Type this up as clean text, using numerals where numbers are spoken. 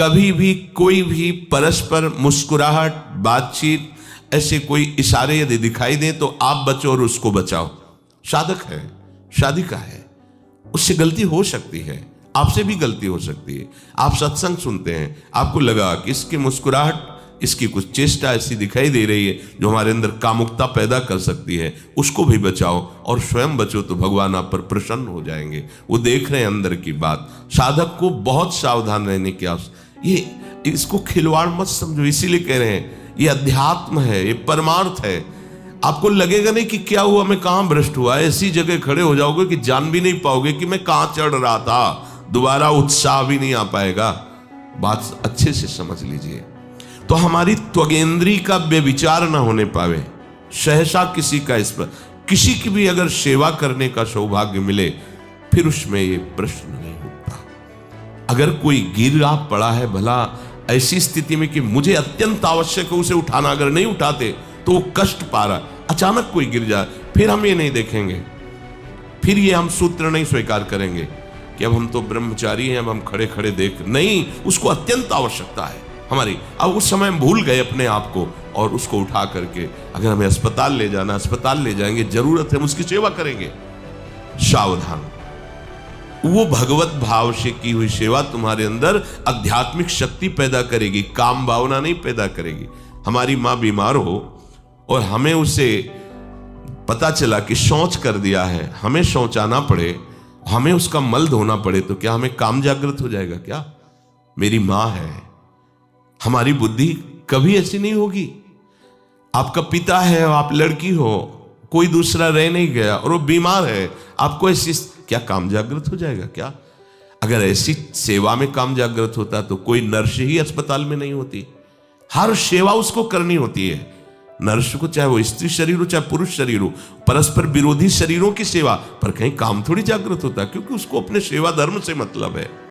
कभी भी कोई भी परस्पर मुस्कुराहट, बातचीत, ऐसे कोई इशारे यदि दिखाई दे तो आप बचो और उसको बचाओ। साधक है, शादी का है, उससे गलती हो सकती है, आपसे भी गलती हो सकती है। आप सत्संग सुनते हैं, आपको लगा कि इसकी मुस्कुराहट, इसकी कुछ चेष्टा ऐसी दिखाई दे रही है जो हमारे अंदर कामुकता पैदा कर सकती है, उसको भी बचाओ और स्वयं बचो तो भगवान आप पर प्रसन्न हो जाएंगे। वो देख रहे हैं अंदर की बात। साधक को बहुत सावधान रहने की आवश्यकता। ये इसको खिलवाड़ मत समझो, इसीलिए कह रहे हैं ये अध्यात्म है, ये परमार्थ है। आपको लगेगा नहीं कि क्या हुआ, मैं कहां भ्रष्ट हुआ, ऐसी जगह खड़े हो जाओगे कि जान भी नहीं पाओगे कि मैं कहां चढ़ रहा था, दोबारा उत्साह भी नहीं आ पाएगा। बात अच्छे से समझ लीजिए। तो हमारी त्वगेंद्री का बेविचार ना होने पावे, सहसा किसी का इस पर किसी की भी अगर सेवा करने का सौभाग्य मिले, फिर उसमें ये प्रश्न नहीं उठता। अगर कोई गिरा पड़ा है भला ऐसी स्थिति में कि मुझे अत्यंत आवश्यक है उसे उठाना, अगर नहीं उठाते तो वो कष्ट पा रहा, अचानक कोई गिर जाए, फिर हम ये नहीं देखेंगे, फिर ये हम सूत्र नहीं स्वीकार करेंगे कि अब हम तो ब्रह्मचारी हैं, अब हम खड़े खड़े देख नहीं। उसको अत्यंत आवश्यकता है हमारी। अब उस समय हम भूल गए अपने आप को और उसको उठा करके अगर हमें अस्पताल ले जाना, अस्पताल ले जाएंगे, जरूरत है हम उसकी सेवा करेंगे। सावधान। वो भगवत भाव से की हुई सेवा तुम्हारे अंदर आध्यात्मिक शक्ति पैदा करेगी, काम भावना नहीं पैदा करेगी। हमारी माँ बीमार हो और हमें उसे पता चला कि शौच कर दिया है, हमें शौचाना पड़े, हमें उसका मल धोना पड़े, तो क्या हमें काम जागृत हो जाएगा? क्या मेरी माँ है। हमारी बुद्धि कभी ऐसी नहीं होगी। आपका पिता है, आप लड़की हो, कोई दूसरा रह नहीं गया और वो बीमार है, आपको ऐसी क्या काम जागृत हो जाएगा? क्या अगर ऐसी सेवा में काम जागृत होता तो कोई नर्स ही अस्पताल में नहीं होती। हर सेवा उसको करनी होती है, नर्स को, चाहे वो स्त्री शरीर हो चाहे पुरुष शरीर हो, परस्पर विरोधी शरीरों की सेवा, पर कहीं काम थोड़ी जागृत होता, क्योंकि उसको अपने सेवा धर्म से मतलब है।